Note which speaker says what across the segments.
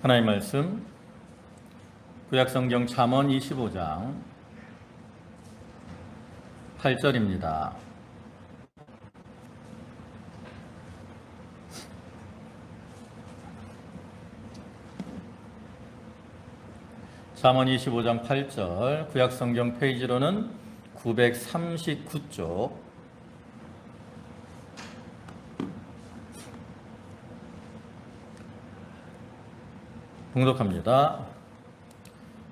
Speaker 1: 하나님 말씀 구약성경 잠언 25장 8절입니다. 잠언 25장 8절 구약성경 페이지로는 939쪽 봉독합니다.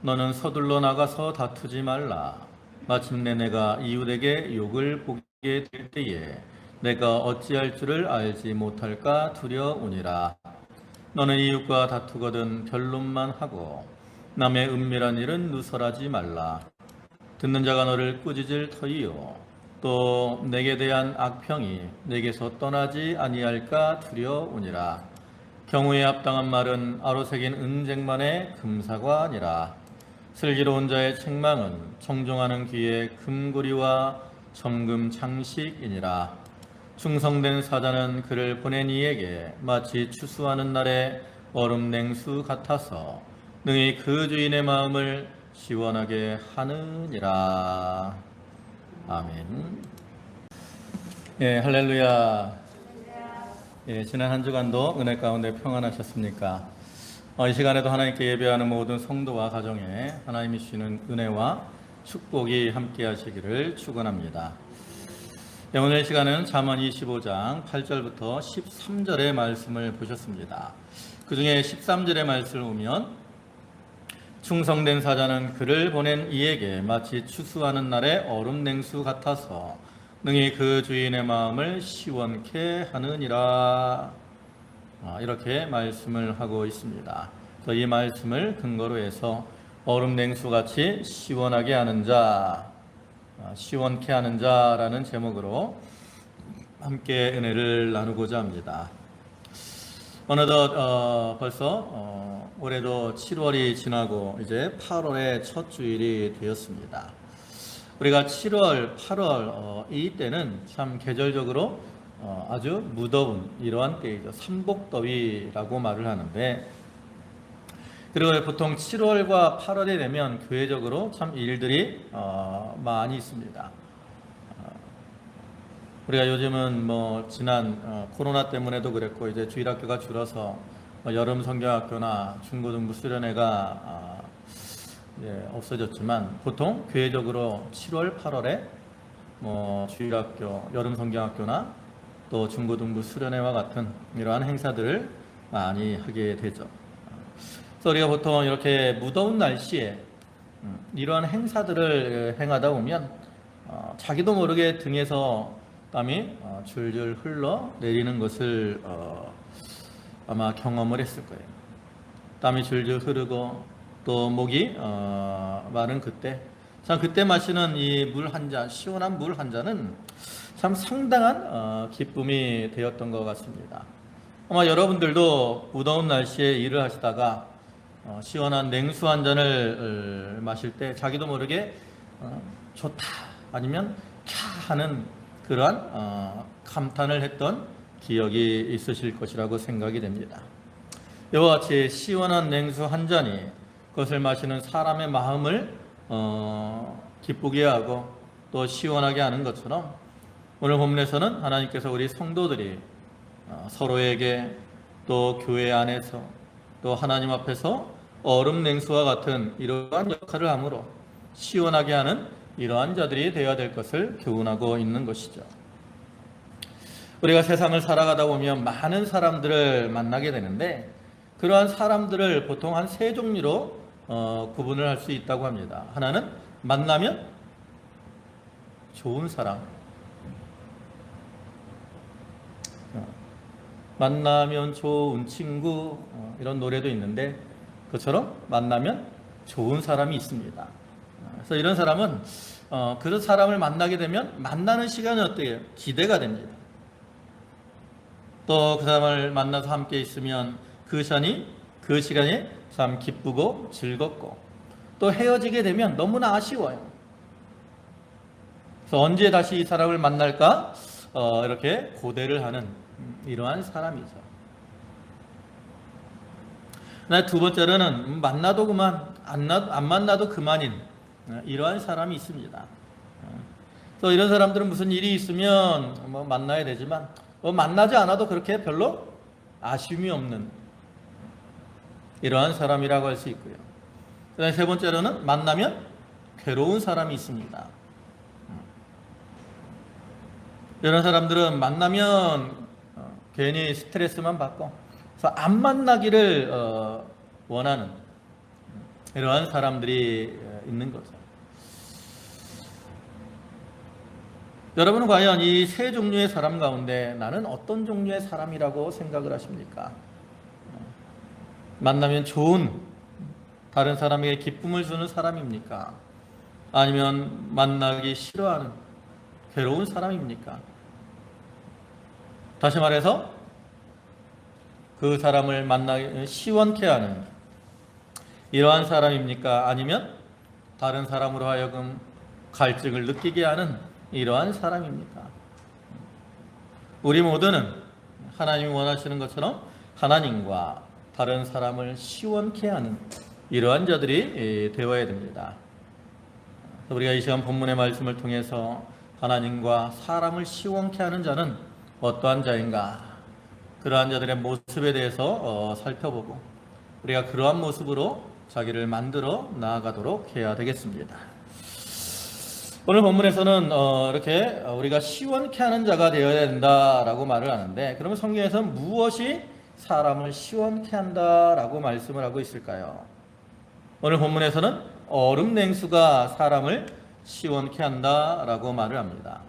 Speaker 1: 너는 서둘러 나가서 다투지 말라. 마침내 내가 이웃에게 욕을 보게 될 때에 내가 어찌할 줄을 알지 못할까 두려우니라. 너는 이웃과 다투거든 변론만 하고 남의 은밀한 일은 누설하지 말라. 듣는 자가 너를 꾸짖을 터이요 또 내게 대한 악평이 내게서 떠나지 아니할까 두려우니라. 경우에 합당한 말은 아로새긴 은쟁반의 금사과니라. 슬기로운 자의 책망은 청종하는 귀의 금고리와 정금 장식이니라. 충성된 사자는 그를 보낸 이에게 마치 추수하는 날의 얼음 냉수 같아서 능히 그 주인의 마음을 시원하게 하느니라. 아멘. 예, 할렐루야. 예, 지난 한 주간도 은혜 가운데 평안하셨습니까? 이 시간에도 하나님께 예배하는 모든 성도와 가정에 하나님이 주시는 은혜와 축복이 함께 하시기를 축원합니다. 예, 오늘 시간은 잠언 25장 8절부터 13절의 말씀을 보셨습니다. 그 중에 13절의 말씀을 보면 충성된 사자는 그를 보낸 이에게 마치 추수하는 날의 얼음 냉수 같아서 능히 그 주인의 마음을 시원케 하느니라. 이렇게 말씀을 하고 있습니다. 이 말씀을 근거로 해서 얼음 냉수같이 시원하게 하는 자, 시원케 하는 자라는 제목으로 함께 은혜를 나누고자 합니다. 어느덧 벌써 올해도 7월이 지나고 이제 8월의 첫 주일이 되었습니다. 우리가 7월, 8월 이때는 참 계절적으로 아주 무더운 이러한 때이죠. 삼복더위라고 말을 하는데, 그리고 보통 7월과 8월이 되면 교회적으로 참 일들이 많이 있습니다. 우리가 요즘은 지난 코로나 때문에도 그랬고 이제 주일학교가 줄어서 여름 성경학교나 중고등부 수련회가 없어졌지만 보통 교회적으로 7월, 8월에 주일학교, 여름 성경학교나 또 중고등부 수련회와 같은 이러한 행사들을 많이 하게 되죠. 그래서 우리가 보통 이렇게 무더운 날씨에 이러한 행사들을 행하다 보면 자기도 모르게 등에서 땀이 줄줄 흘러 내리는 것을 아마 경험을 했을 거예요. 땀이 줄줄 흐르고 또 목이 마른 그때, 참 그때 마시는 이 물 한 잔, 시원한 물 한 잔은 참 상당한 기쁨이 되었던 것 같습니다. 아마 여러분들도 무더운 날씨에 일을 하시다가 시원한 냉수 한 잔을 마실 때 자기도 모르게 좋다 아니면 캬 하는 그러한 감탄을 했던 기억이 있으실 것이라고 생각이 됩니다. 이와 같이 시원한 냉수 한 잔이 그것을 마시는 사람의 마음을 기쁘게 하고 또 시원하게 하는 것처럼 오늘 본문에서는 하나님께서 우리 성도들이 서로에게 또 교회 안에서 또 하나님 앞에서 얼음 냉수와 같은 이러한 역할을 함으로 시원하게 하는 이러한 자들이 되어야 될 것을 교훈하고 있는 것이죠. 우리가 세상을 살아가다 보면 많은 사람들을 만나게 되는데 그러한 사람들을 보통 한 세 종류로 구분을 할 수 있다고 합니다. 하나는 만나면 좋은 사람, 만나면 좋은 친구, 이런 노래도 있는데 그처럼 만나면 좋은 사람이 있습니다. 그래서 이런 사람은 그 사람을 만나게 되면 만나는 시간이 어때요? 기대가 됩니다. 또 그 사람을 만나서 함께 있으면 그 시간이 참 기쁘고 즐겁고 또 헤어지게 되면 너무나 아쉬워요. 그래서 언제 다시 이 사람을 만날까 이렇게 고대를 하는 이러한 사람이죠. 두 번째로는 만나도 그만, 안 만나도 그만인 이러한 사람이 있습니다. 또 이런 사람들은 무슨 일이 있으면 뭐 만나야 되지만 만나지 않아도 그렇게 별로 아쉬움이 없는 이러한 사람이라고 할 수 있고요. 그다음에 세 번째로는 만나면 괴로운 사람이 있습니다. 이런 사람들은 만나면 괜히 스트레스만 받고 그래서 안 만나기를 원하는 이러한 사람들이 있는 거죠. 여러분은 과연 이 세 종류의 사람 가운데 나는 어떤 종류의 사람이라고 생각을 하십니까? 만나면 좋은 다른 사람에게 기쁨을 주는 사람입니까? 아니면 만나기 싫어하는 괴로운 사람입니까? 다시 말해서 그 사람을 만나기 시원케 하는 이러한 사람입니까? 아니면 다른 사람으로 하여금 갈증을 느끼게 하는 이러한 사람입니까? 우리 모두는 하나님이 원하시는 것처럼 하나님과 다른 사람을 시원케 하는 이러한 자들이 되어야 됩니다. 우리가 이 시간 본문의 말씀을 통해서 하나님과 사람을 시원케 하는 자는 어떠한 자인가? 그러한 자들의 모습에 대해서 살펴보고 우리가 그러한 모습으로 자기를 만들어 나아가도록 해야 되겠습니다. 오늘 본문에서는 이렇게 우리가 시원케 하는 자가 되어야 된다라고 말을 하는데, 그러면 성경에서는 무엇이 사람을 시원케 한다라고 말씀을 하고 있을까요? 오늘 본문에서는 얼음 냉수가 사람을 시원케 한다라고 말을 합니다.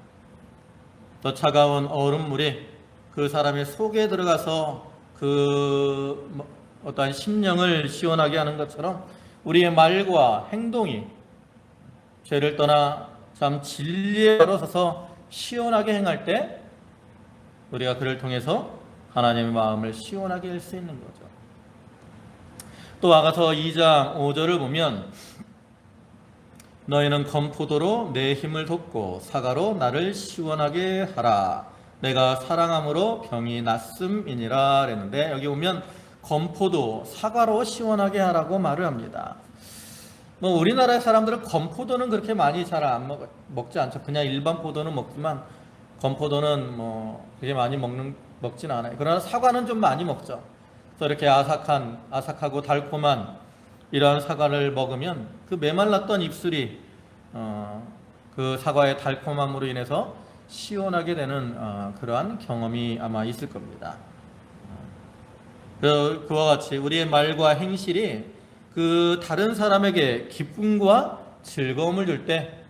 Speaker 1: 더 차가운 얼음물이 그 사람의 속에 들어가서 그 어떠한 심령을 시원하게 하는 것처럼 우리의 말과 행동이 죄를 떠나 참 진리에 걸어서서 시원하게 행할 때 우리가 그를 통해서 하나님의 마음을 시원하게 할 수 있는 거죠. 또 아가서 2장 5절을 보면 너희는 건포도로 내 힘을 돋고 사과로 나를 시원하게 하라. 내가 사랑함으로 병이 낫음이니라 그랬는데, 여기 보면 건포도, 사과로 시원하게 하라고 말을 합니다. 우리나라 사람들은 건포도는 그렇게 많이 잘 안 먹지 않죠. 그냥 일반 포도는 먹지만 건포도는 그렇게 많이 먹진 않아요. 그러나 사과는 좀 많이 먹죠. 그래서 이렇게 아삭하고 달콤한 이러한 사과를 먹으면 그 메말랐던 입술이 그 사과의 달콤함으로 인해서 시원하게 되는 그러한 경험이 아마 있을 겁니다. 그와 같이 우리의 말과 행실이 그 다른 사람에게 기쁨과 즐거움을 줄 때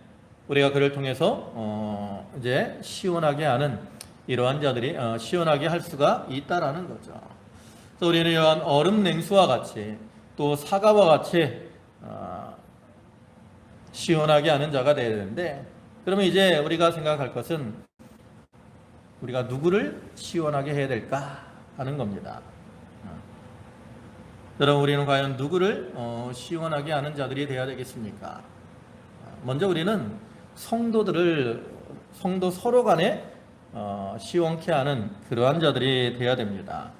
Speaker 1: 우리가 그를 통해서 이제 시원하게 하는 이러한 자들이 시원하게 할 수가 있다라는 거죠. 그래서 우리는 이러한 얼음 냉수와 같이 또 사과와 같이 시원하게 하는 자가 되어야 되는데, 그러면 이제 우리가 생각할 것은 우리가 누구를 시원하게 해야 될까 하는 겁니다. 여러분, 우리는 과연 누구를 시원하게 하는 자들이 되어야 되겠습니까? 먼저 우리는 성도 서로 간에 시원케 하는 그러한 자들이 되어야 됩니다.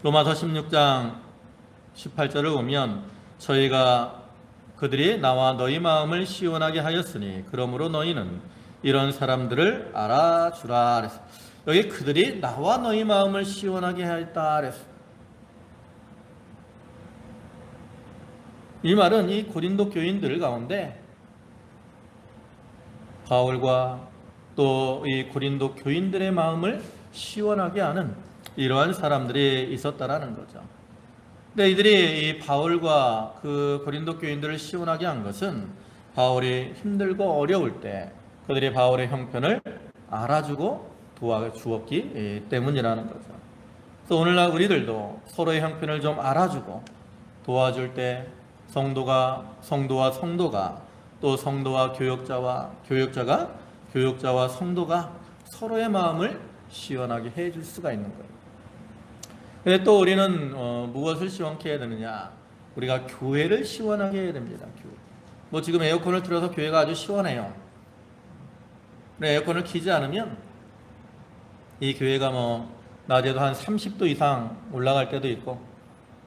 Speaker 1: 로마서 16장 18절을 보면 저희가 그들이 나와 너희 마음을 시원하게 하였으니 그러므로 너희는 이런 사람들을 알아주라 그랬어요. 여기 그들이 나와 너희 마음을 시원하게 하였다 그랬어요. 이 말은 이 고린도 교인들 가운데 바울과 또 이 고린도 교인들의 마음을 시원하게 하는 이러한 사람들이 있었다라는 거죠. 근데 이들이 이 바울과 그 고린도 교인들을 시원하게 한 것은 바울이 힘들고 어려울 때 그들이 바울의 형편을 알아주고 도와주었기 때문이라는 거죠. 그래서 오늘날 우리들도 서로의 형편을 좀 알아주고 도와줄 때 성도와 성도가 또 성도와 교역자와 성도가 서로의 마음을 시원하게 해줄 수가 있는 거예요. 근데 또 우리는 무엇을 시원케 해야 되느냐? 우리가 교회를 시원하게 해야 됩니다. 지금 에어컨을 틀어서 교회가 아주 시원해요. 근데 에어컨을 켜지 않으면 이 교회가 낮에도 한 30도 이상 올라갈 때도 있고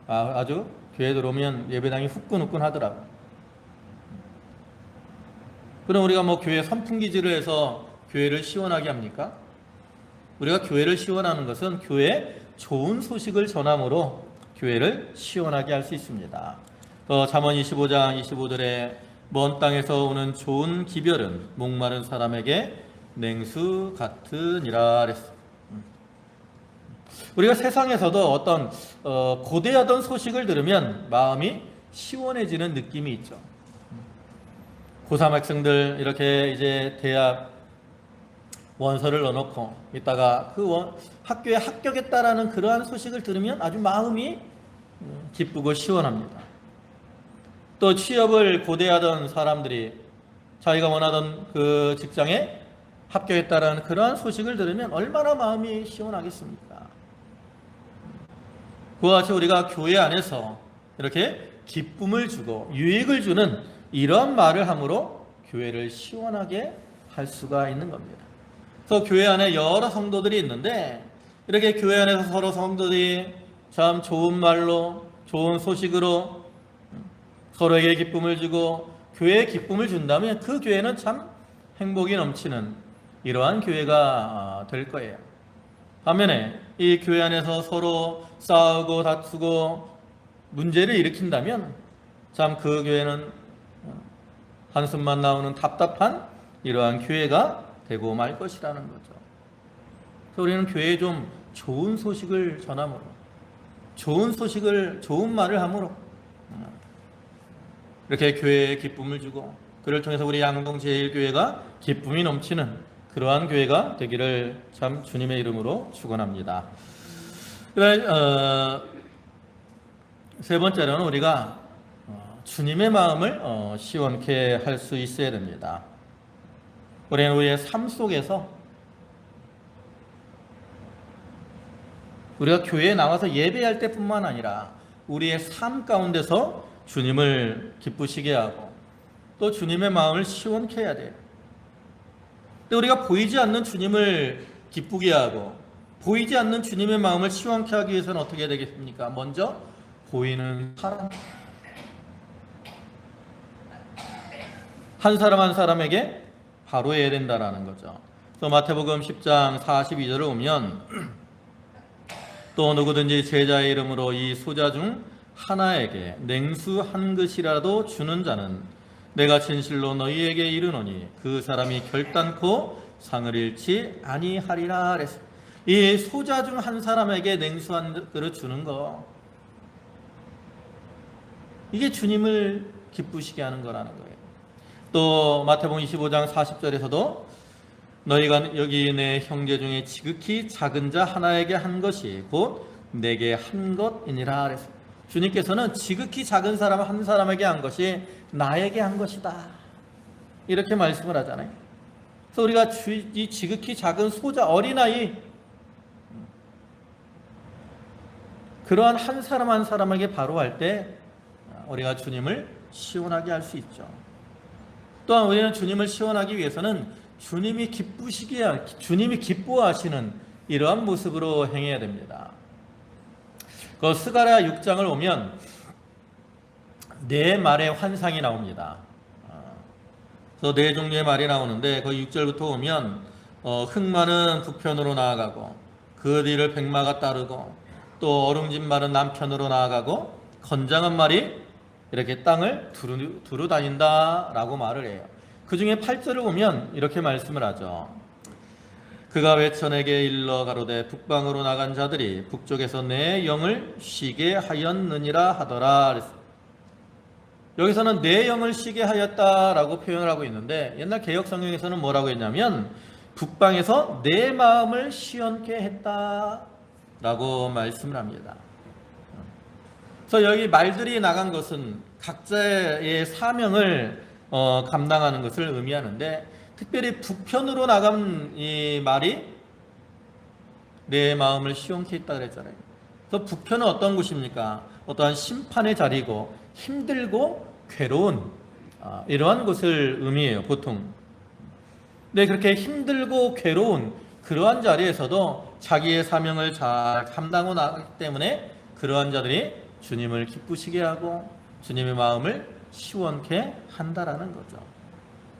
Speaker 1: 아주 교회 들어오면 예배당이 후끈후끈 하더라고요. 그럼 우리가 뭐 교회 선풍기질을 해서 교회를 시원하게 합니까? 우리가 교회를 시원하는 것은 교회에 좋은 소식을 전함으로 교회를 시원하게 할 수 있습니다. 잠언 25장 25절에 먼 땅에서 오는 좋은 기별은 목마른 사람에게 냉수 같으니라 그랬어요. 우리가 세상에서도 어떤 고대하던 소식을 들으면 마음이 시원해지는 느낌이 있죠. 고3 학생들 이렇게 이제 대학 원서를 넣어놓고 있다가 그 학교에 합격했다라는 그러한 소식을 들으면 아주 마음이 기쁘고 시원합니다. 또 취업을 고대하던 사람들이 자기가 원하던 그 직장에 합격했다라는 그러한 소식을 들으면 얼마나 마음이 시원하겠습니까? 그와 같이 우리가 교회 안에서 이렇게 기쁨을 주고 유익을 주는 이런 말을 함으로 교회를 시원하게 할 수가 있는 겁니다. 그래서 교회 안에 여러 성도들이 있는데 이렇게 교회 안에서 서로 성도들이 참 좋은 말로 좋은 소식으로 서로에게 기쁨을 주고 교회에 기쁨을 준다면 그 교회는 참 행복이 넘치는 이러한 교회가 될 거예요. 반면에 이 교회 안에서 서로 싸우고 다투고 문제를 일으킨다면 참 그 교회는 한숨만 나오는 답답한 이러한 교회가 되고 말 것이라는 거죠. 그래서 우리는 교회에 좀 좋은 소식을 전함으로 좋은 말을 함으로 이렇게 교회에 기쁨을 주고 그를 통해서 우리 양동제일교회가 기쁨이 넘치는 그러한 교회가 되기를 참 주님의 이름으로 축원합니다. 세 번째로는 우리가 주님의 마음을 시원케 할 수 있어야 됩니다. 우리는 우리의 삶 속에서 우리가 교회에 나와서 예배할 때뿐만 아니라 우리의 삶 가운데서 주님을 기쁘시게 하고 또 주님의 마음을 시원케 해야 돼요. 근데 우리가 보이지 않는 주님을 기쁘게 하고 보이지 않는 주님의 마음을 시원케 하기 위해서는 어떻게 해야 되겠습니까? 먼저 보이는 사람 한 사람 한 사람에게 바로 해야 된다라는 거죠. 그래서 마태복음 10장 42절을 보면 또 누구든지 제자의 이름으로 이 소자 중 하나에게 냉수 한 그릇이라도 주는 자는 내가 진실로 너희에게 이르노니 그 사람이 결단코 상을 잃지 아니하리라 그랬어요. 이 소자 중 한 사람에게 냉수 한 그릇 주는 거 이게 주님을 기쁘시게 하는 거라는 거예요. 또 마태복음 25장 40절에서도 너희가 여기 내 형제 중에 지극히 작은 자 하나에게 한 것이 곧 내게 한 것이니라 그랬어요. 주님께서는 지극히 작은 사람 한 사람에게 한 것이 나에게 한 것이다 이렇게 말씀을 하잖아요. 그래서 우리가 이 지극히 작은 소자 어린아이 그러한 한 사람 한 사람에게 바로 할 때 우리가 주님을 시원하게 할 수 있죠. 또한 우리는 주님을 시원하기 위해서는 주님이 기뻐하시는 이러한 모습으로 행해야 됩니다. 그 스가랴 6장을 보면 네 말의 환상이 나옵니다. 그래서 네 종류의 말이 나오는데 그 6절부터 보면 흑마는 북편으로 나아가고 그 뒤를 백마가 따르고 또 어룽진 말은 남편으로 나아가고 건장한 말이 이렇게 땅을 두루 다닌다라고 말을 해요. 그 중에 8절을 보면 이렇게 말씀을 하죠. 그가 외천에게 일러 가로되 북방으로 나간 자들이 북쪽에서 내 영을 쉬게 하였느니라 하더라. 여기서는 내 영을 쉬게 하였다라고 표현을 하고 있는데 옛날 개역 성경에서는 뭐라고 했냐면 북방에서 내 마음을 시원케 했다라고 말씀을 합니다. 그래서 여기 말들이 나간 것은 각자의 사명을 감당하는 것을 의미하는데 특별히 북편으로 나간 이 말이 내 마음을 시원케 했다 그랬잖아요. 그래서 북편은 어떤 곳입니까? 어떠한 심판의 자리고 힘들고 괴로운 이러한 곳을 의미해요, 보통. 근데 그렇게 힘들고 괴로운 그러한 자리에서도 자기의 사명을 잘 감당하고 나가기 때문에 그러한 자들이 주님을 기쁘시게 하고 주님의 마음을 시원케 한다라는 거죠.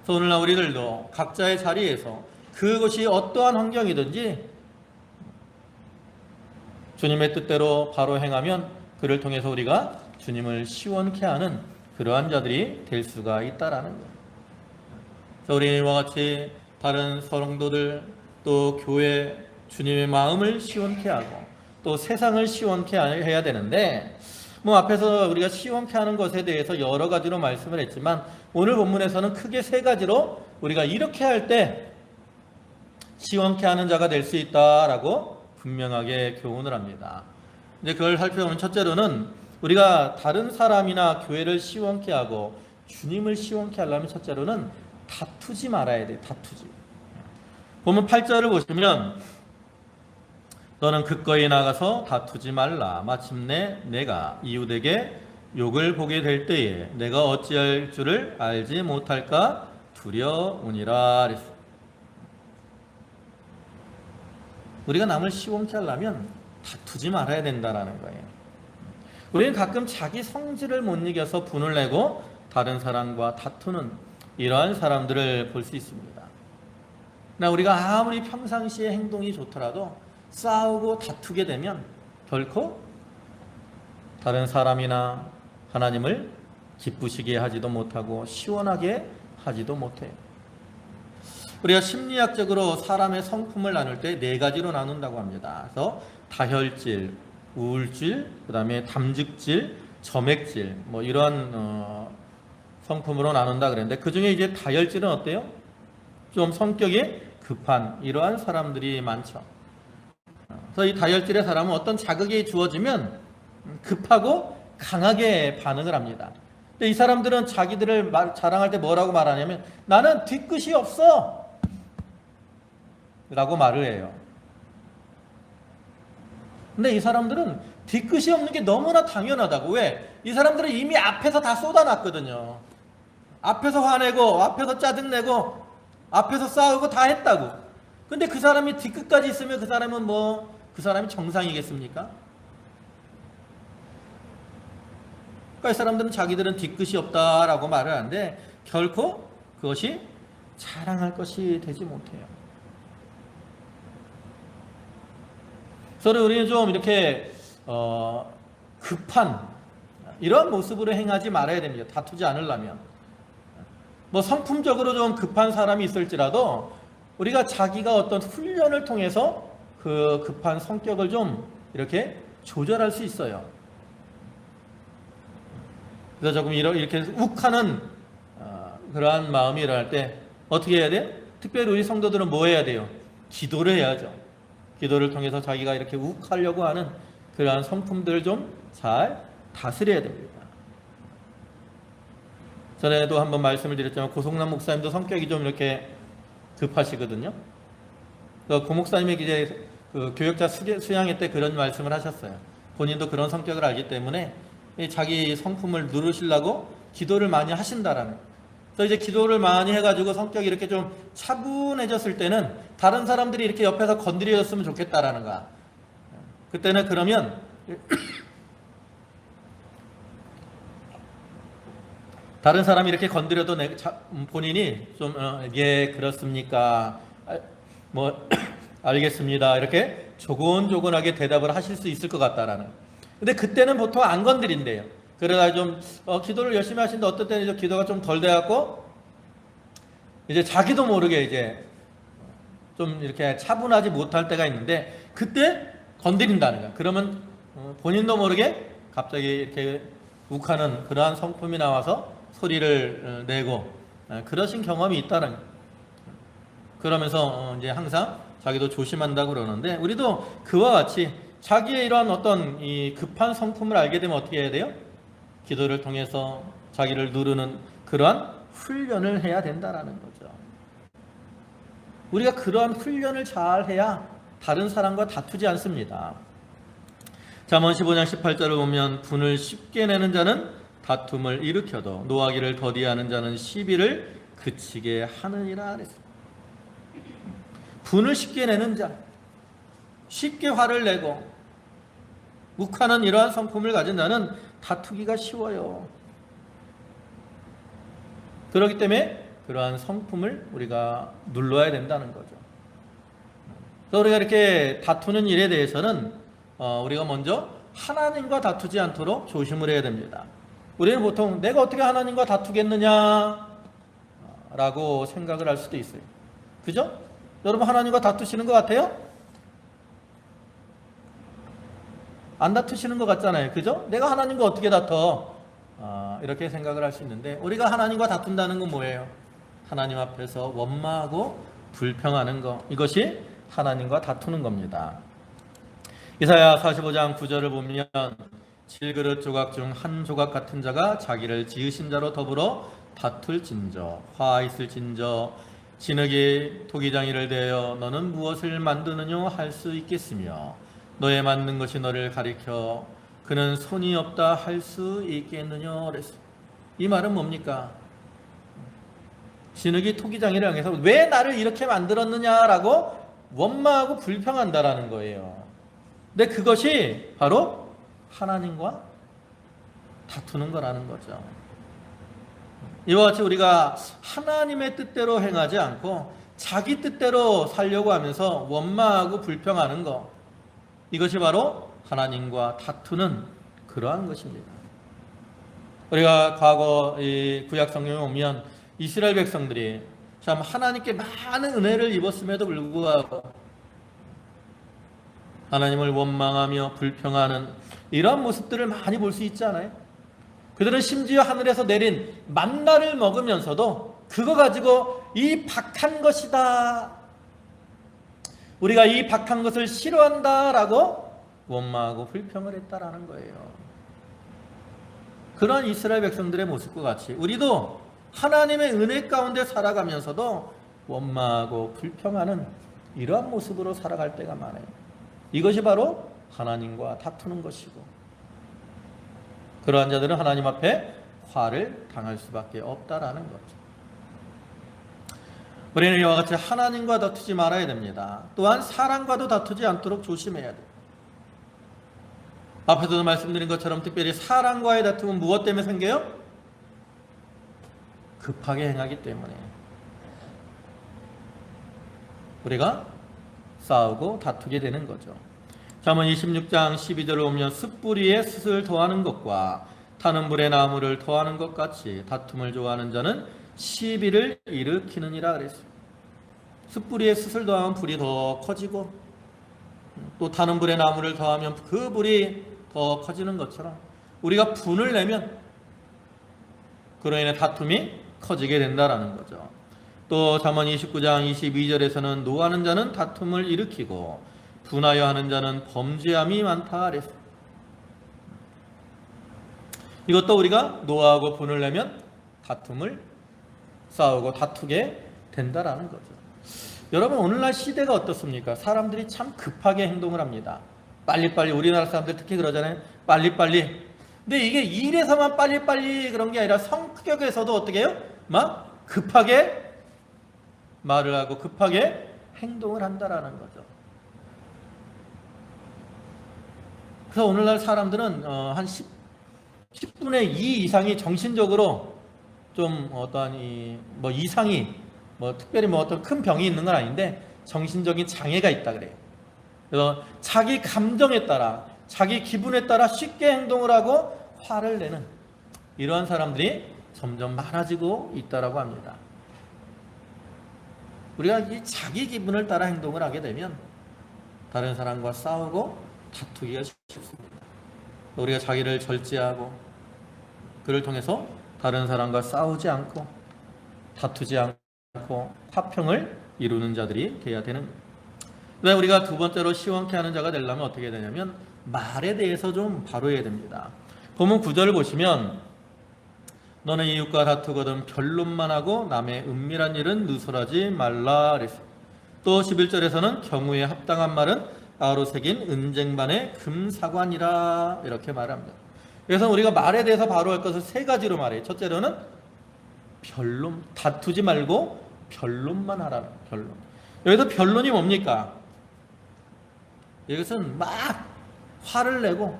Speaker 1: 그래서 오늘날 우리들도 각자의 자리에서 그것이 어떠한 환경이든지 주님의 뜻대로 바로 행하면 그를 통해서 우리가 주님을 시원케 하는 그러한 자들이 될 수가 있다라는 거예요. 그래서 우리와 같이 다른 성도들 또 교회 주님의 마음을 시원케 하고 또 세상을 시원케 해야 되는데 앞에서 우리가 시원케 하는 것에 대해서 여러 가지로 말씀을 했지만 오늘 본문에서는 크게 세 가지로 우리가 이렇게 할 때 시원케 하는 자가 될 수 있다라고 분명하게 교훈을 합니다. 이제 그걸 살펴보면 첫째로는 우리가 다른 사람이나 교회를 시원케 하고 주님을 시원케 하려면 첫째로는 다투지 말아야 돼. 다투지. 보면 8절을 보시면 너는 극거히 나가서 다투지 말라. 마침내 내가 이웃에게 욕을 보게 될 때에 내가 어찌할 줄을 알지 못할까 두려우니라. 우리가 남을 시원케 하려면 다투지 말아야 된다라는 거예요. 우리는 가끔 자기 성질을 못 이겨서 분을 내고 다른 사람과 다투는 이러한 사람들을 볼 수 있습니다. 그러나 우리가 아무리 평상시에 행동이 좋더라도 싸우고 다투게 되면 결코 다른 사람이나 하나님을 기쁘시게 하지도 못하고 시원하게 하지도 못해요. 우리가 심리학적으로 사람의 성품을 나눌 때 네 가지로 나눈다고 합니다. 그래서 다혈질, 우울질, 그 다음에 담즙질, 점액질 이러한 성품으로 나눈다 그랬는데 그 중에 이제 다혈질은 어때요? 좀 성격이 급한 이러한 사람들이 많죠. 그래서 이 다혈질의 사람은 어떤 자극이 주어지면 급하고 강하게 반응을 합니다. 근데 이 사람들은 자기들을 자랑할 때 뭐라고 말하냐면 나는 뒤끝이 없어 라고 말을 해요. 근데 이 사람들은 뒤끝이 없는 게 너무나 당연하다고. 왜? 이 사람들은 이미 앞에서 다 쏟아놨거든요. 앞에서 화내고 앞에서 짜증내고 앞에서 싸우고 다 했다고. 근데 그 사람이 뒤끝까지 있으면 그 사람은 그 사람이 정상이겠습니까? 그러니까 이 사람들은 자기들은 뒤끝이 없다라고 말을 하는데 결코 그것이 자랑할 것이 되지 못해요. 그래서 우리는 좀 이렇게 급한 이런 모습으로 행하지 말아야 됩니다. 다투지 않으려면. 성품적으로 좀 급한 사람이 있을지라도 우리가 자기가 어떤 훈련을 통해서 그 급한 성격을 좀 이렇게 조절할 수 있어요. 그래서 조금 이렇게 욱하는 그러한 마음이 일어날 때 어떻게 해야 돼요? 특별히 우리 성도들은 뭐 해야 돼요? 기도를 해야죠. 기도를 통해서 자기가 이렇게 욱하려고 하는 그러한 성품들을 좀 잘 다스려야 됩니다. 전에도 한번 말씀을 드렸지만 고성남 목사님도 성격이 좀 이렇게 급하시거든요. 고 목사님이 이제 그 교역자 수양회 때 그런 말씀을 하셨어요. 본인도 그런 성격을 알기 때문에 자기 성품을 누르시려고 기도를 많이 하신다라는. 그래서 이제 기도를 많이 해가지고 성격이 이렇게 좀 차분해졌을 때는 다른 사람들이 이렇게 옆에서 건드려줬으면 좋겠다라는 거야. 그때는 그러면 다른 사람이 이렇게 건드려도 본인이 좀 예 그렇습니까? 알겠습니다. 이렇게 조곤조곤하게 대답을 하실 수 있을 것 같다라는. 근데 그때는 보통 안 건드린대요. 그러다 좀 기도를 열심히 하시는데 어떨 때는 이제 기도가 좀 덜 돼갖고 이제 자기도 모르게 이제 좀 이렇게 차분하지 못할 때가 있는데 그때 건드린다는 거야. 그러면 본인도 모르게 갑자기 이렇게 욱하는 그러한 성품이 나와서 소리를 내고 그러신 경험이 있다는 거예요. 그러면서 이제 항상 자기도 조심한다고 그러는데 우리도 그와 같이 자기의 이러한 어떤 이 급한 성품을 알게 되면 어떻게 해야 돼요? 기도를 통해서 자기를 누르는 그러한 훈련을 해야 된다라는 거죠. 우리가 그러한 훈련을 잘 해야 다른 사람과 다투지 않습니다. 잠언 15장 18절을 보면 분을 쉽게 내는 자는 다툼을 일으켜도 노하기를 더디하는 자는 시비를 그치게 하느니라 그랬습니다. 분을 쉽게 내는 자, 쉽게 화를 내고 욱하는 이러한 성품을 가진 자는 다투기가 쉬워요. 그렇기 때문에 그러한 성품을 우리가 눌러야 된다는 거죠. 그래서 우리가 이렇게 다투는 일에 대해서는 우리가 먼저 하나님과 다투지 않도록 조심을 해야 됩니다. 우리는 보통 내가 어떻게 하나님과 다투겠느냐 라고 생각을 할 수도 있어요. 그죠? 여러분 하나님과 다투시는 것 같아요? 안 다투시는 것 같잖아요. 그죠? 내가 하나님과 어떻게 다퉈? 이렇게 생각을 할 수 있는데 우리가 하나님과 다툰다는 건 뭐예요? 하나님 앞에서 원망하고 불평하는 것, 이것이 하나님과 다투는 겁니다. 이사야 45장 9절을 보면 7그릇 조각 중 한 조각 같은 자가 자기를 지으신 자로 더불어 다툴진저 화 있을진저 진흙이 토기장이를 대하여 너는 무엇을 만드느냐 할 수 있겠으며 너의 만든 것이 너를 가리켜 그는 손이 없다 할 수 있겠느냐 그랬어. 이 말은 뭡니까? 진흙이 토기장이를 향해서 왜 나를 이렇게 만들었느냐라고 원망하고 불평한다라는 거예요. 근데 그것이 바로 하나님과 다투는 거라는 거죠. 이와 같이 우리가 하나님의 뜻대로 행하지 않고 자기 뜻대로 살려고 하면서 원망하고 불평하는 것, 이것이 바로 하나님과 다투는 그러한 것입니다. 우리가 과거 이 구약 성경에 보면 이스라엘 백성들이 참 하나님께 많은 은혜를 입었음에도 불구하고 하나님을 원망하며 불평하는 이러한 모습들을 많이 볼 수 있잖아요. 그들은 심지어 하늘에서 내린 만나를 먹으면서도 그거 가지고 이 박한 것이다, 우리가 이 박한 것을 싫어한다라고 원망하고 불평을 했다라는 거예요. 그러한 이스라엘 백성들의 모습과 같이 우리도 하나님의 은혜 가운데 살아가면서도 원망하고 불평하는 이러한 모습으로 살아갈 때가 많아요. 이것이 바로 하나님과 다투는 것이고, 그러한 자들은 하나님 앞에 화를 당할 수밖에 없다라는 거죠. 우리는 이와 같이 하나님과 다투지 말아야 됩니다. 또한 사람과도 다투지 않도록 조심해야 돼요. 앞에서도 말씀드린 것처럼 특별히 사람과의 다툼은 무엇 때문에 생겨요? 급하게 행하기 때문에 우리가 싸우고 다투게 되는 거죠. 잠언 26장 12절을 보면 숯불위에 숯을 더하는 것과 타는 불에 나무를 더하는 것 같이 다툼을 좋아하는 자는 시비를 일으키느니라 그랬어요. 숯불위에 숯을 더하면 불이 더 커지고 또 타는 불에 나무를 더하면 그 불이 더 커지는 것처럼 우리가 분을 내면 그로 인해 다툼이 커지게 된다라는 거죠. 또 잠언 29장 22절에서는 노하는 자는 다툼을 일으키고 분하여 하는 자는 범죄함이 많다 그랬어요. 이것도 우리가 노하고 분을 내면 다툼을 싸우고 다투게 된다라는 거죠. 여러분 오늘날 시대가 어떻습니까? 사람들이 참 급하게 행동을 합니다. 빨리빨리, 우리나라 사람들 특히 그러잖아요. 빨리빨리. 근데 이게 일에서만 빨리빨리 그런 게 아니라 성격에서도 어떻게 해요? 막 급하게 말을 하고 급하게 행동을 한다라는 거죠. 그래서 오늘날 사람들은 한 10분의 2 이상이 정신적으로 좀 어떠한 이상이 특별히 어떤 큰 병이 있는 건 아닌데 정신적인 장애가 있다 그래요. 그래서 자기 감정에 따라 자기 기분에 따라 쉽게 행동을 하고 화를 내는 이러한 사람들이 점점 많아지고 있다라고 합니다. 우리가 이 자기 기분을 따라 행동을 하게 되면 다른 사람과 싸우고 다투기가 쉽습니다. 우리가 자기를 절제하고 그를 통해서 다른 사람과 싸우지 않고 다투지 않고 화평을 이루는 자들이 되어야 되는 거예요. 그다음에 우리가 두 번째로 시원케 하는 자가 되려면 어떻게 되냐면 말에 대해서 좀 바로 해야 됩니다. 본문 9절을 보시면 너는 이웃과 다투거든 변론만 하고 남의 은밀한 일은 누설하지 말라 그랬어요. 또 11절에서는 경우에 합당한 말은 아로 새긴 은쟁반의 금사관이라 이렇게 말합니다. 그래서 우리가 말에 대해서 바로 할 것을 세 가지로 말해요. 첫째로는 변론, 다투지 말고 변론만 하라는 변론. 여기서 변론이 뭡니까? 이것은 막 화를 내고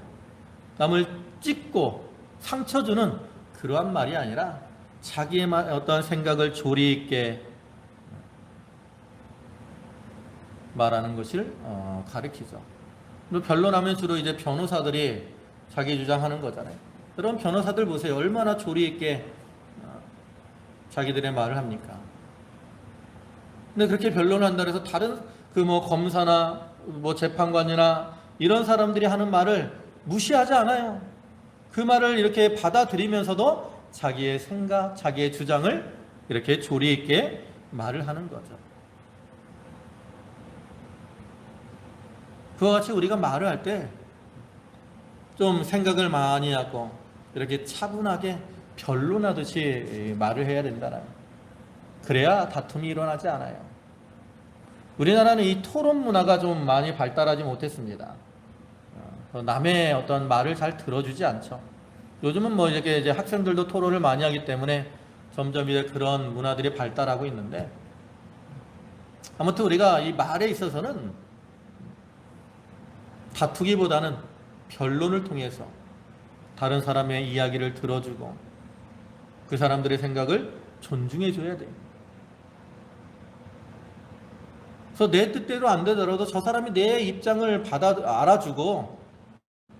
Speaker 1: 남을 찢고 상처 주는 그러한 말이 아니라 자기의 어떠한 생각을 조리 있게 말하는 것을 가리키죠. 변론하면 주로 이제 변호사들이 자기 주장하는 거잖아요. 그럼 변호사들 보세요. 얼마나 조리 있게 자기들의 말을 합니까? 근데 그렇게 변론한다 해서 다른 그 뭐 검사나 뭐 재판관이나 이런 사람들이 하는 말을 무시하지 않아요. 그 말을 이렇게 받아들이면서도 자기의 생각, 자기의 주장을 이렇게 조리 있게 말을 하는 거죠. 그와 같이 우리가 말을 할 때 좀 생각을 많이 하고 이렇게 차분하게 변론하듯이 말을 해야 된다는, 그래야 다툼이 일어나지 않아요. 우리나라는 이 토론 문화가 좀 많이 발달하지 못했습니다. 남의 어떤 말을 잘 들어주지 않죠. 요즘은 뭐 이렇게 이제 학생들도 토론을 많이 하기 때문에 점점 이제 그런 문화들이 발달하고 있는데, 아무튼 우리가 이 말에 있어서는 다투기보다는 변론을 통해서 다른 사람의 이야기를 들어주고 그 사람들의 생각을 존중해 줘야 돼요. 그래서 내 뜻대로 안 되더라도 저 사람이 내 입장을 알아주고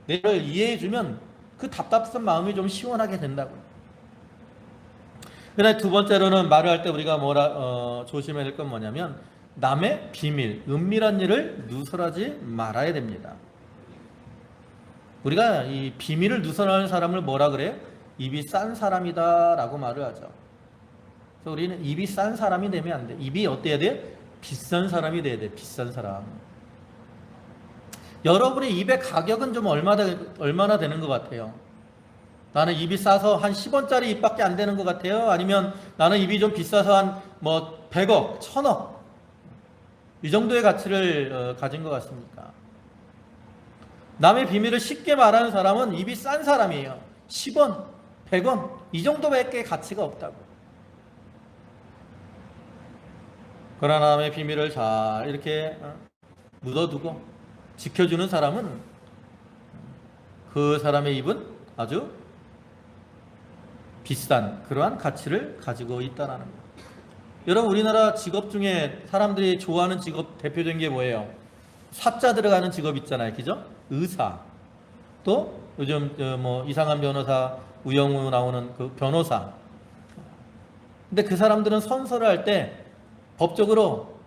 Speaker 1: 내를 이해해 주면 그 답답한 마음이 좀 시원하게 된다고요. 그다음에 두 번째로는 말을 할 때 우리가 조심해야 될 건 뭐냐면 남의 비밀, 은밀한 일을 누설하지 말아야 됩니다. 우리가 이 비밀을 누설하는 사람을 뭐라 그래요? 입이 싼 사람이다 라고 말을 하죠. 그래서 우리는 입이 싼 사람이 되면 안 돼. 입이 어때야 돼? 비싼 사람이 돼야 돼. 비싼 사람. 여러분의 입의 가격은 좀 얼마나 되는 것 같아요? 나는 입이 싸서 한 10원짜리 입밖에 안 되는 것 같아요? 아니면 나는 입이 좀 비싸서 한 뭐 100억, 1000억 이 정도의 가치를 가진 것 같습니까? 남의 비밀을 쉽게 말하는 사람은 입이 싼 사람이에요. 10원, 100원 이 정도밖에 가치가 없다고. 그러나 남의 비밀을 잘 이렇게 묻어두고 지켜주는 사람은 그 사람의 입은 아주 비싼 그러한 가치를 가지고 있다는 거예요. 여러분, 우리나라 직업 중에 사람들이 좋아하는 직업 대표적인 게 뭐예요? 사자 들어가는 직업 있잖아요. 그죠? 의사. 또 요즘 뭐 이상한 변호사, 우영우 나오는 그 변호사. 근데 그 사람들은 선서를 할 때 법적으로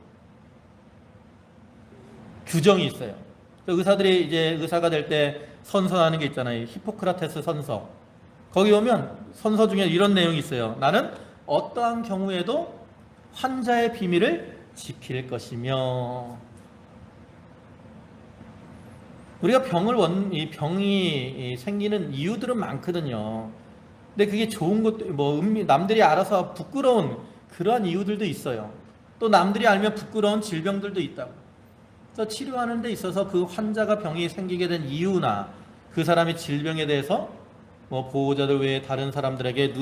Speaker 1: 규정이 있어요. 의사들이 이제 의사가 될 때 선서하는 게 있잖아요. 히포크라테스 선서. 거기 오면 선서 중에 이런 내용이 있어요. 나는 어떠한 경우에도 환자의 비밀을 지킬 것이며. 우리가 병이 생기는 이유들은 많거든요. 근데 그게 좋은 것도 남들이 알아서 부끄러운 그러한 이유들도 있어요. 또 남들이 알면 부끄러운 질병들도 있다고. 그래서 치료하는 데 있어서 그 환자가 병이 생기게 된 이유나 그 사람의 질병에 대해서 보호자들 외에 다른 사람들에게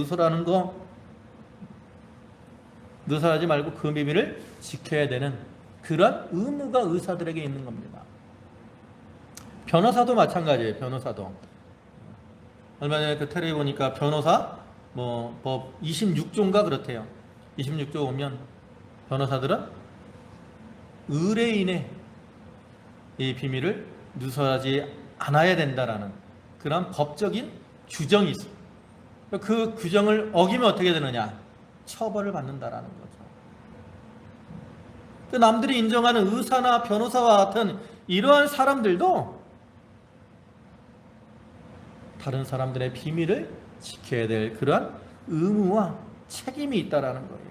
Speaker 1: 누설하지 말고 그 비밀을 지켜야 되는 그런 의무가 의사들에게 있는 겁니다. 변호사도 마찬가지예요. 변호사도 얼마 전에 그 텔레비 보니까 변호사 법 26조인가 그렇대요. 26조 오면 변호사들은 의뢰인의 이 비밀을 누설하지 않아야 된다라는 그런 법적인 규정이 있어요. 그 규정을 어기면 어떻게 되느냐? 처벌을 받는다라는 거죠. 남들이 인정하는 의사나 변호사와 같은 이러한 사람들도 다른 사람들의 비밀을 지켜야 될 그러한 의무와 책임이 있다라는 거예요.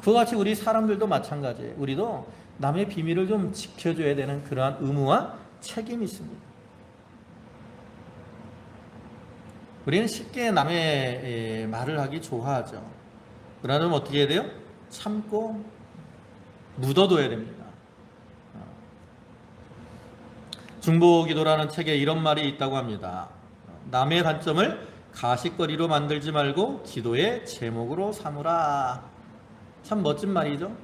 Speaker 1: 그와 같이 우리 사람들도 마찬가지예요. 우리도 남의 비밀을 좀 지켜줘야 되는 그러한 의무와 책임이 있습니다. 우리는 쉽게 남의 말을 하기 좋아하죠. 그러면 어떻게 해야 돼요? 참고 묻어둬야 됩니다. 중보기도라는 책에 이런 말이 있다고 합니다. 남의 관점을 가십거리로 만들지 말고 기도의 제목으로 삼으라. 참 멋진 말이죠.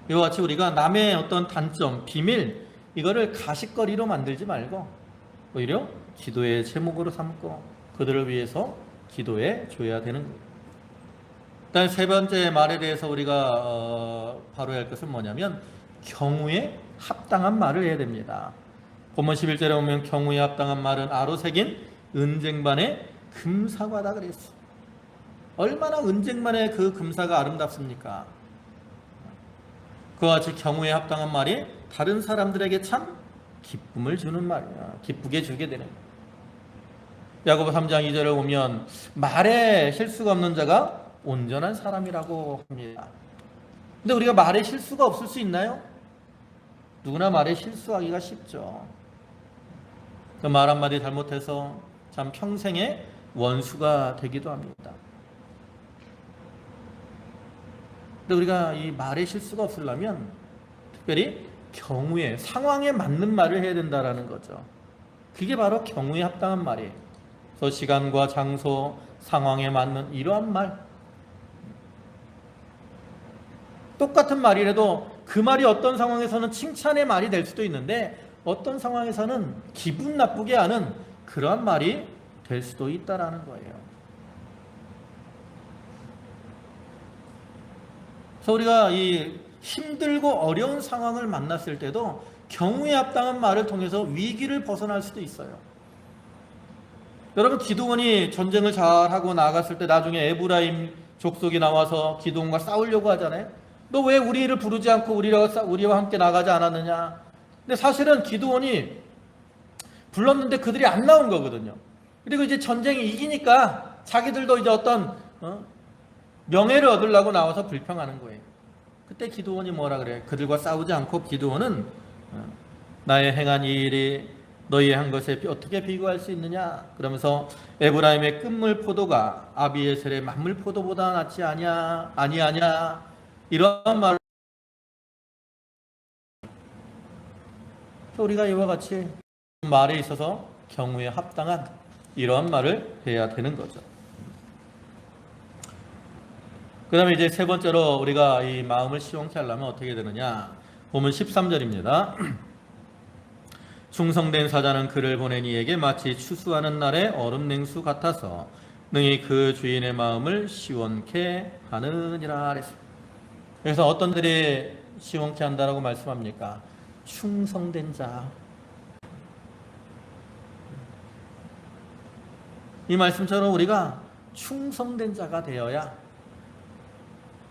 Speaker 1: 이와 같이 우리가 남의 어떤 단점, 비밀 이거를 가십거리로 만들지 말고 오히려 기도의 제목으로 삼고 그들을 위해서 기도해 줘야 되는 거예요. 일단 세 번째 말에 대해서 우리가 바로야 할 것은 뭐냐면 경우에 합당한 말을 해야 됩니다. 본문 11절에 보면 경우에 합당한 말은 아로 새긴 은쟁반의 금사과다 그랬어. 얼마나 은쟁반의 그 금사가 아름답습니까? 그와 같이 경우에 합당한 말이 다른 사람들에게 참 기쁨을 주는 말이야. 기쁘게 주게 되는 거야. 야고보 3장 2절을 보면 말에 실수가 없는 자가 온전한 사람이라고 합니다. 근데 우리가 말에 실수가 없을 수 있나요? 누구나 말에 실수하기가 쉽죠. 그 말 한마디 잘못해서 참 평생의 원수가 되기도 합니다. 근데 우리가 이 말에 실수가 없으려면 특별히 경우에, 상황에 맞는 말을 해야 된다는 거죠. 그게 바로 경우에 합당한 말이에요. 그래서 시간과 장소, 상황에 맞는 이러한 말. 똑같은 말이라도 그 말이 어떤 상황에서는 칭찬의 말이 될 수도 있는데 어떤 상황에서는 기분 나쁘게 하는 그러한 말이 될 수도 있다라는 거예요. 그래서 우리가 이 힘들고 어려운 상황을 만났을 때도 경우에 합당한 말을 통해서 위기를 벗어날 수도 있어요. 여러분, 기드온이 전쟁을 잘하고 나갔을 때 나중에 에브라임 족속이 나와서 기드온과 싸우려고 하잖아요. 너 왜 우리를 부르지 않고 우리와 함께 나가지 않았느냐? 근데 사실은 기드온이 불렀는데 그들이 안 나온 거거든요. 그리고 이제 전쟁이 이기니까 자기들도 이제 어떤 명예를 얻으려고 나와서 불평하는 거예요. 그때 기드온이 뭐라 그래? 그들과 싸우지 않고 기드온은 나의 행한 이 일이 너희의 한 것에 어떻게 비교할 수 있느냐? 그러면서 에브라임의 끝물 포도가 아비에셀의 만물 포도보다 낫지 아니하냐? 이런 말을 우리가 이와 같이 말에 있어서 경우에 합당한 이러한 말을 해야 되는 거죠. 그 다음에 이제 세 번째로 우리가 이 마음을 시원케 하려면 어떻게 되느냐? 보면 13절입니다. 충성된 사자는 그를 보낸 이에게 마치 추수하는 날의 얼음 냉수 같아서 능히 그 주인의 마음을 시원케 하느니라 그랬습니다. 그래서 어떤 들이 시원케 한다라고 말씀합니까? 충성된 자. 이 말씀처럼 우리가 충성된 자가 되어야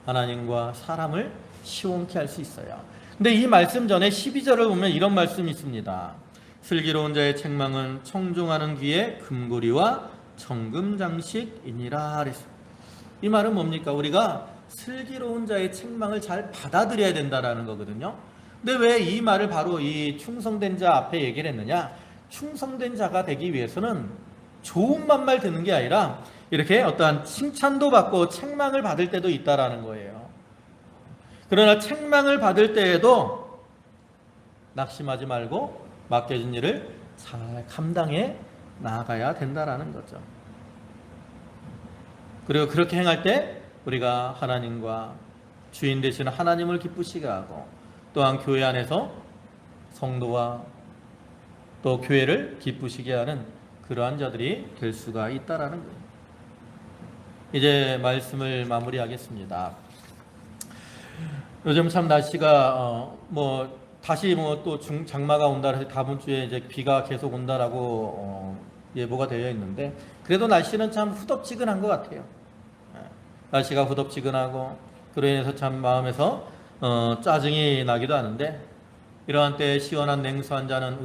Speaker 1: 하나님과 사람을 시원케 할 수 있어요. 근데 이 말씀 전에 12절을 보면 이런 말씀이 있습니다. 슬기로운 자의 책망은 청종하는 귀에 금고리와 정금장식이니라 그랬어요. 이 말은 뭡니까? 우리가 슬기로운 자의 책망을 잘 받아들여야 된다라는 거거든요. 근데 왜 이 말을 바로 이 충성된 자 앞에 얘기를 했느냐? 충성된 자가 되기 위해서는 좋은 말만 듣는 게 아니라 이렇게 어떠한 칭찬도 받고 책망을 받을 때도 있다라는 거예요. 그러나 책망을 받을 때에도 낙심하지 말고 맡겨진 일을 잘 감당해 나가야 된다라는 거죠. 그리고 그렇게 행할 때 우리가 하나님과 주인 되시는 하나님을 기쁘시게 하고 또한 교회 안에서 성도와 또 교회를 기쁘시게 하는 그러한 자들이 될 수가 있다라는 거예요. 이제 말씀을 마무리하겠습니다. 요즘 참 날씨가 다시 또 장마가 온다 해서 다음 주에 이제 비가 계속 온다라고 예보가 되어 있는데 그래도 날씨는 참 후덥지근한 것 같아요. 날씨가 후덥지근하고 그로 인해서 참 마음에서 짜증이 나기도 하는데 이러한 때에 시원한 냉수 한 잔은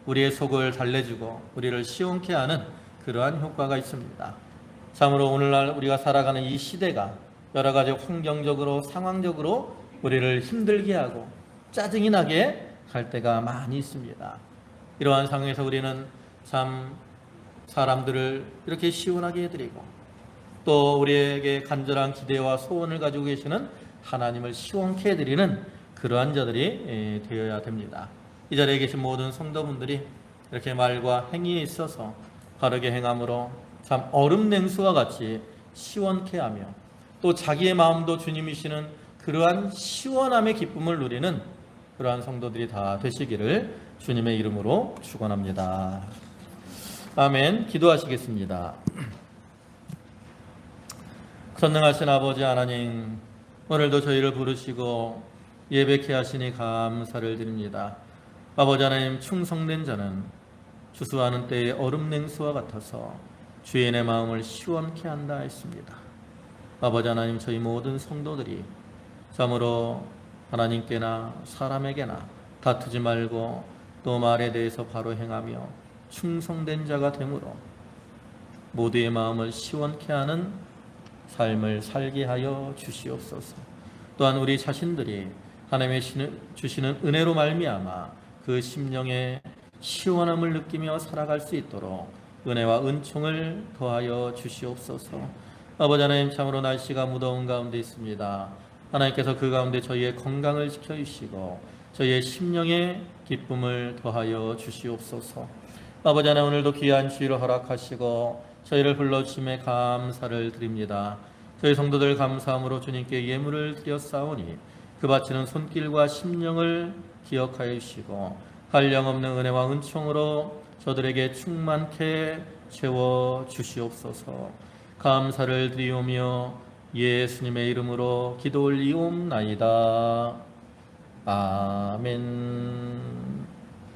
Speaker 1: 우리의 속을 달래주고 우리를 시원케 하는 그러한 효과가 있습니다. 참으로 오늘날 우리가 살아가는 이 시대가 여러 가지 환경적으로 상황적으로 우리를 힘들게 하고 짜증이 나게 할 때가 많이 있습니다. 이러한 상황에서 우리는 참 사람들을 이렇게 시원하게 해드리고 또 우리에게 간절한 기대와 소원을 가지고 계시는 하나님을 시원케 해드리는 그러한 자들이 되어야 됩니다. 이 자리에 계신 모든 성도분들이 이렇게 말과 행위에 있어서 바르게 행함으로 참 얼음 냉수와 같이 시원케 하며 또 자기의 마음도 주님이시는 그러한 시원함의 기쁨을 누리는 그러한 성도들이 다 되시기를 주님의 이름으로 축원합니다. 아멘. 기도하시겠습니다. 전능하신 아버지 하나님, 오늘도 저희를 부르시고 예배케 하시니 감사를 드립니다. 아버지 하나님, 충성된 자는 추수하는 때의 얼음 냉수와 같아서 주인의 마음을 시원케 한다 했습니다. 아버지 하나님, 저희 모든 성도들이 참으로 하나님께나 사람에게나 다투지 말고 또 말에 대해서 바로 행하며 충성된 자가 되므로 모두의 마음을 시원케 하는 삶을 살게 하여 주시옵소서. 또한 우리 자신들이 하나님의 주시는 은혜로 말미암아 그 심령의 시원함을 느끼며 살아갈 수 있도록 은혜와 은총을 더하여 주시옵소서. 아버지 하나님, 참으로 날씨가 무더운 가운데 있습니다. 하나님께서 그 가운데 저희의 건강을 지켜주시고 저희의 심령의 기쁨을 더하여 주시옵소서. 아버지 하나님, 오늘도 귀한 주의를 허락하시고 저희를 불러주심에 감사를 드립니다. 저희 성도들 감사함으로 주님께 예물을 드렸사오니 그 바치는 손길과 심령을 기억하여 주시고 한량없는 은혜와 은총으로 저들에게 충만케 채워 주시옵소서. 감사를 드리오며 예수님의 이름으로 기도 올리옵나이다. 아멘.